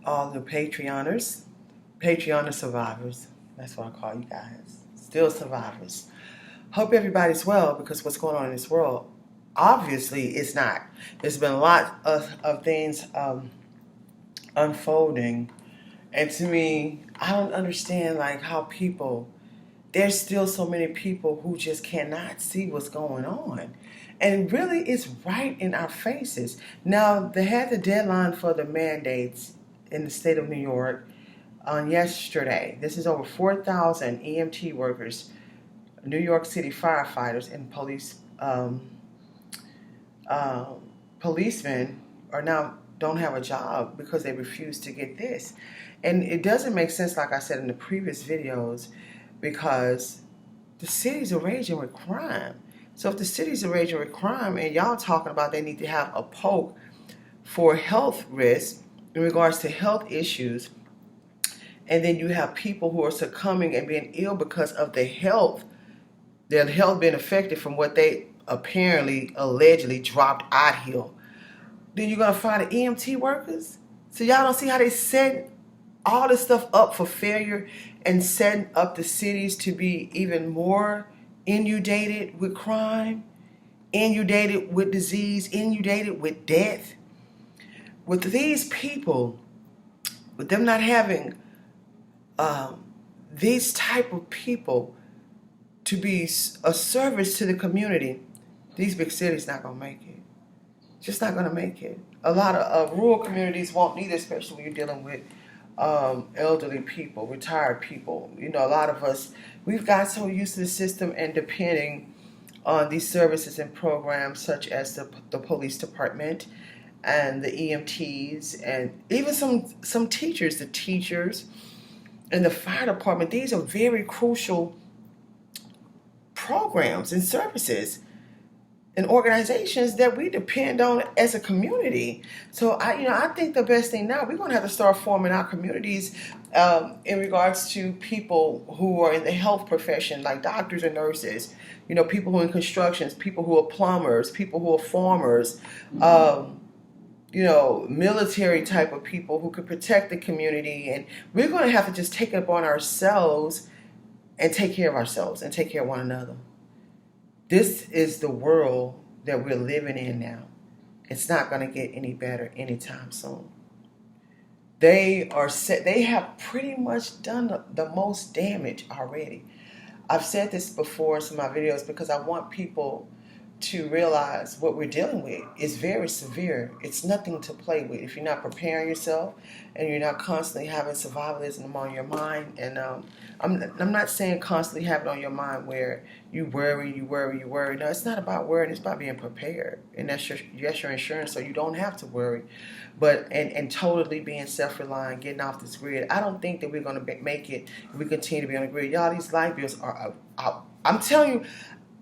all the Patreoners survivors. That's what I call you guys. Still survivors. Hope everybody's well, because what's going on in this world, obviously, it's not. There's been a lot of things unfolding. And to me, I don't understand like how there's still so many people who just cannot see what's going on. And really, it's right in our faces. Now, they had the deadline for the mandates in the state of New York on yesterday. This is over 4,000 EMT workers, New York City firefighters, and policemen are now don't have a job because they refuse to get this. And it doesn't make sense, like I said in the previous videos, because the cities are raging with crime. So if the cities are raging with crime and y'all talking about they need to have a poke for health risks in regards to health issues, and then you have people who are succumbing and being ill because of their health being affected from what they allegedly dropped out here, then you're going to find the EMT workers? So y'all don't see how they set all this stuff up for failure and setting up the cities to be even more inundated with crime, inundated with disease, inundated with death. With these people, with them not having these type of people to be a service to the community, these big cities not going to make it. Just not going to make it. A lot of rural communities won't need it, especially when you're dealing with elderly people, retired people. You know, a lot of us, we've got so used to the system and depending on these services and programs such as the police department and the EMTs and even some teachers, the teachers and the fire department. These are very crucial programs and services and organizations that we depend on as a community. So I think the best thing now, we're going to have to start forming our communities in regards to people who are in the health profession, like doctors and nurses, people who are in constructions, people who are plumbers, people who are farmers, military type of people who could protect the community. And we're going to have to just take it upon ourselves and take care of ourselves and take care of one another. This is the world that we're living in now. It's not going to get any better anytime soon. They have pretty much done the most damage already. I've said this before in some of my videos because I want people to realize what we're dealing with is very severe. It's nothing to play with if you're not preparing yourself and you're not constantly having survivalism on your mind. And I'm not saying constantly have it on your mind where you worry. No, it's not about worrying. It's about being prepared. And that's your insurance, so you don't have to worry. But and totally being self-reliant, getting off this grid. I don't think that we're going to make it if we continue to be on the grid. Y'all, these light bills are I'm telling you,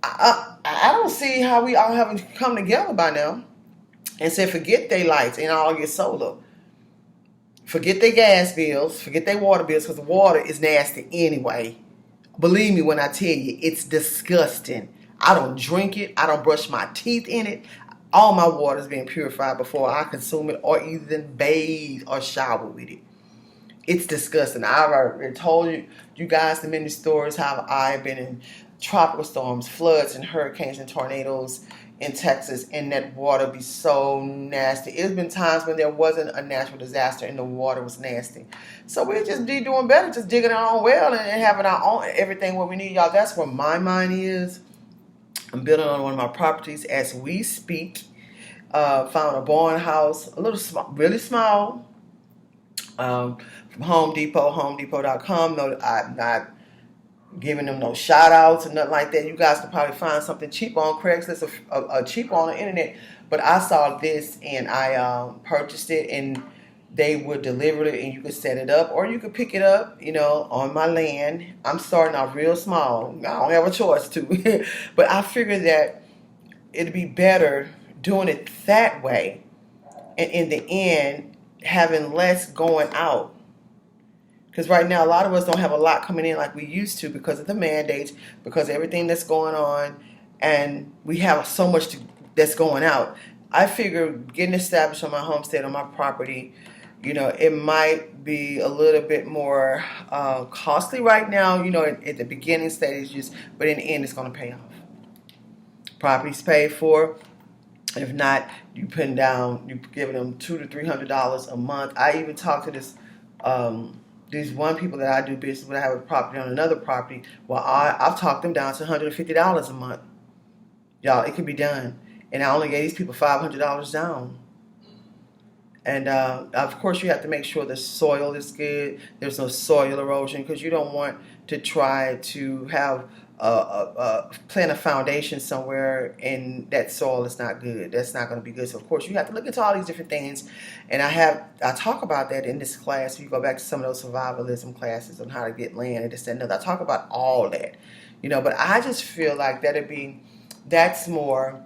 I don't see how we all haven't come together by now and said forget their lights and all your solar. Forget their gas bills, forget their water bills, because the water is nasty anyway. Believe me when I tell you, it's disgusting. I don't drink it. I don't brush my teeth in it. All my water is being purified before I consume it or even bathe or shower with it. It's disgusting. I've already told you guys the many stories how I've been in tropical storms, floods, and hurricanes and tornadoes in Texas, and that water be so nasty. It's been times when there wasn't a natural disaster and the water was nasty. So we're just doing better, just digging our own well and having our own everything what we need, y'all. That's where my mind is. I'm building on one of my properties as we speak. Found a barn house, a little small, really small, from Home Depot, HomeDepot.com. No, I'm not giving them no shout outs or nothing like that. You guys can probably find something cheap on Craigslist or cheaper on the internet. But I saw this and I purchased it, and they would deliver it and you could set it up or you could pick it up, on my land. I'm starting off real small. I don't have a choice to. But I figured that it'd be better doing it that way, and in the end having less going out. Because right now, a lot of us don't have a lot coming in like we used to because of the mandates, because of everything that's going on, and we have so much that's going out. I figure getting established on my homestead, on my property, It might be a little bit more costly right now, at the beginning stages, but in the end, it's going to pay off. Property's paid for. If not, you giving them $200 to $300 a month. I even talked to these one people that I do business with. I have a property on another property. Well, I've talked them down to $150 a month. Y'all, it can be done. And I only gave these people $500 down. And of course, you have to make sure the soil is good. There's no soil erosion, because you don't want to try to have plant a foundation somewhere and that soil is not good. That's not going to be good. So of course, you have to look into all these different things. And I talk about that in this class. If you go back to some of those survivalism classes on how to get land and this and that, I talk about all that. But I just feel like it's more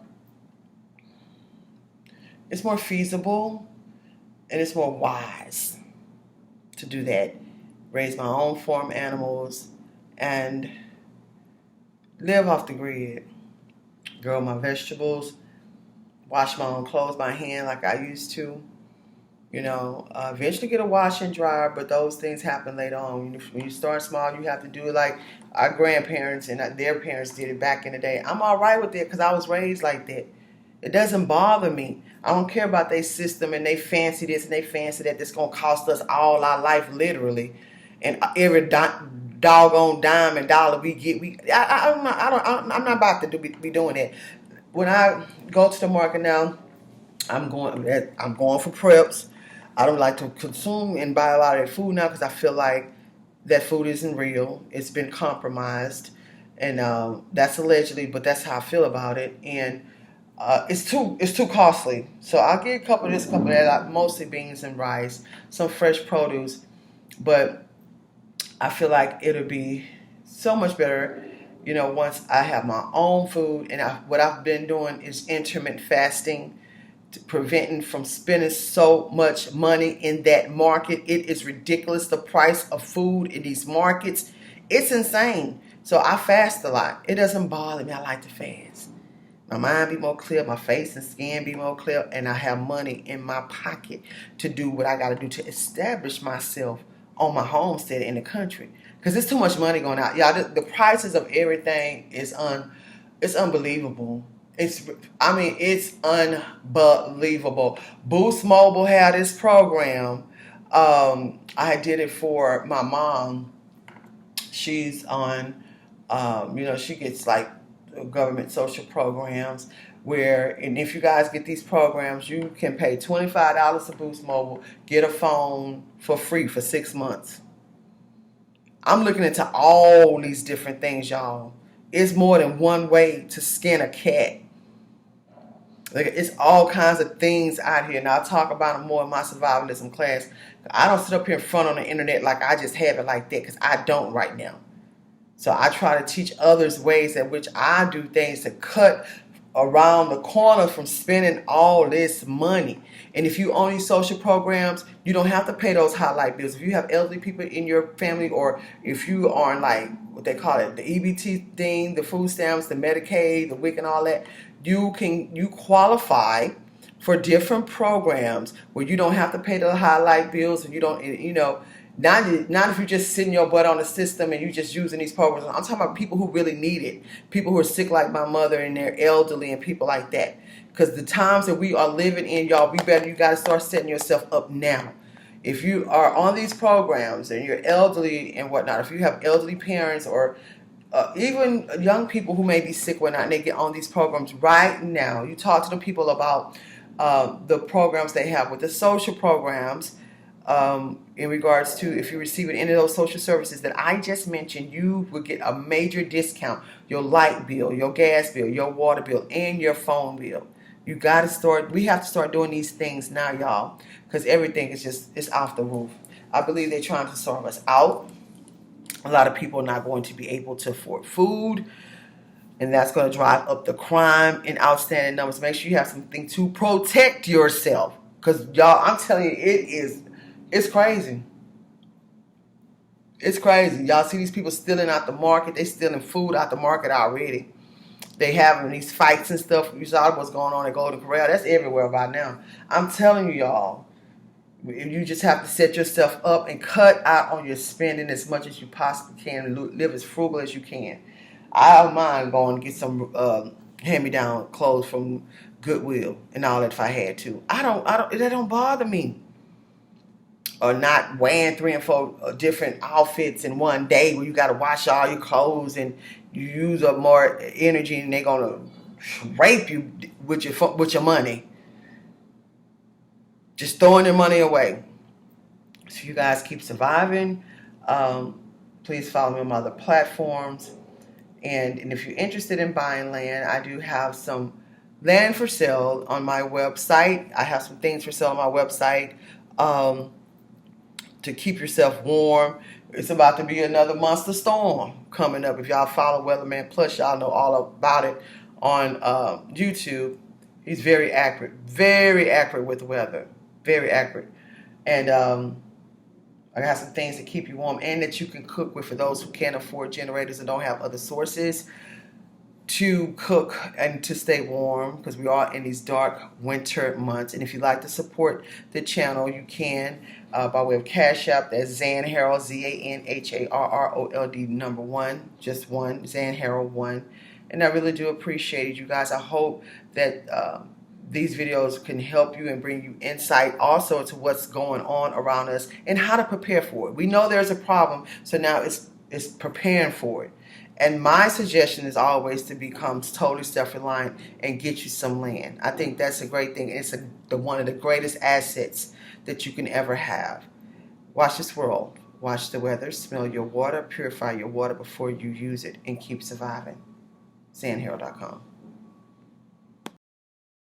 feasible. And it's more wise to do that. Raise my own farm animals and live off the grid. Grow my vegetables. Wash my own clothes by hand like I used to. Eventually get a wash and dryer, but those things happen later on. When you start small, you have to do it like our grandparents and their parents did it back in the day. I'm all right with it because I was raised like that. It doesn't bother me. I don't care about their system and they fancy this and they fancy that. That's going to cost us all our life, literally. And every doggone dime and dollar we get, I'm not about to be doing that. When I go to the market now, I'm going for preps. I don't like to consume and buy a lot of that food now because I feel like that food isn't real. It's been compromised, and that's allegedly, but that's how I feel about it. And it's too costly. So I'll get a couple of this, couple of that, mostly beans and rice, some fresh produce. But I feel like it'll be so much better, once I have my own food. And what I've been doing is intermittent fasting, preventing from spending so much money in that market. It is ridiculous, the price of food in these markets. It's insane. So I fast a lot. It doesn't bother me. I like to fast. My mind be more clear, my face and skin be more clear, and I have money in my pocket to do what I got to do to establish myself on my homestead in the country. Because there's too much money going out. Y'all, the prices of everything it's unbelievable. It's unbelievable. Boost Mobile had this program. I did it for my mom. She's on, she gets like government social programs and if you guys get these programs, you can pay $25 to Boost Mobile, get a phone for free for 6 months. I'm looking into all these different things, y'all. It's more than one way to skin a cat. Like, it's all kinds of things out here, and I'll talk about them more in my survivalism class. I don't sit up here in front on the internet like I just have it like that, because I don't right now. So I try to teach others ways in which I do things to cut around the corner from spending all this money. And if you own these social programs, you don't have to pay those highlight bills. If you have elderly people in your family, or if you are on like what they call it, the EBT thing, the food stamps, the Medicaid, the WIC and all that, you qualify for different programs where you don't have to pay the highlight bills, and you don't, not if you're just sitting your butt on the system and you're just using these programs. I'm talking about people who really need it. People who are sick like my mother and they're elderly and people like that. Because the times that we are living in, y'all, you got to start setting yourself up now. If you are on these programs and you're elderly and whatnot, if you have elderly parents or even young people who may be sick or whatnot, and they get on these programs right now, you talk to the people about the programs they have with the social programs. In regards to if you receive any of those social services that I just mentioned, you will get a major discount. Your light bill, your gas bill, your water bill, and your phone bill. We have to start doing these things now, y'all, because everything it's off the roof. I believe they're trying to starve us out. A lot of people are not going to be able to afford food, and that's going to drive up the crime in outstanding numbers. Make sure you have something to protect yourself, because y'all, I'm telling you, it's crazy. It's crazy. Y'all see these people stealing out the market. They stealing food out the market already. They having these fights and stuff. You saw what's going on at Golden Corral. That's everywhere by now. I'm telling you, y'all, You just have to set yourself up and cut out on your spending as much as you possibly can and live as frugal as you can. I don't mind going to get some hand-me-down clothes from Goodwill and all that if I had to. That don't bother me. Or not wearing 3 and 4 different outfits in one day where you got to wash all your clothes and you use up more energy and they're gonna rape you with your money. Just throwing their money away. So you guys keep surviving. Please follow me on my other platforms. And if you're interested in buying land, I do have some land for sale on my website. I have some things for sale on my website to keep yourself warm. It's about to be another monster storm coming up. If y'all follow Weatherman Plus, y'all know all about it on YouTube. He's very accurate with the weather. Very accurate. And I got some things to keep you warm and that you can cook with for those who can't afford generators and don't have other sources to cook and to stay warm, because we are in these dark winter months. And if you'd like to support the channel, you can by way of Cash App. That's Zan Harold, ZANHARROLD number 1, just 1, Zan Harold 1. And I really do appreciate it, you guys. I hope that these videos can help you and bring you insight also to what's going on around us and how to prepare for it. We know there's a problem, so now it's preparing for it. And my suggestion is always to become totally self-reliant and get you some land. I think that's a great thing. It's one of the greatest assets that you can ever have. Watch this world. Watch the weather. Smell your water. Purify your water before you use it. And keep surviving. ZanHarold.com.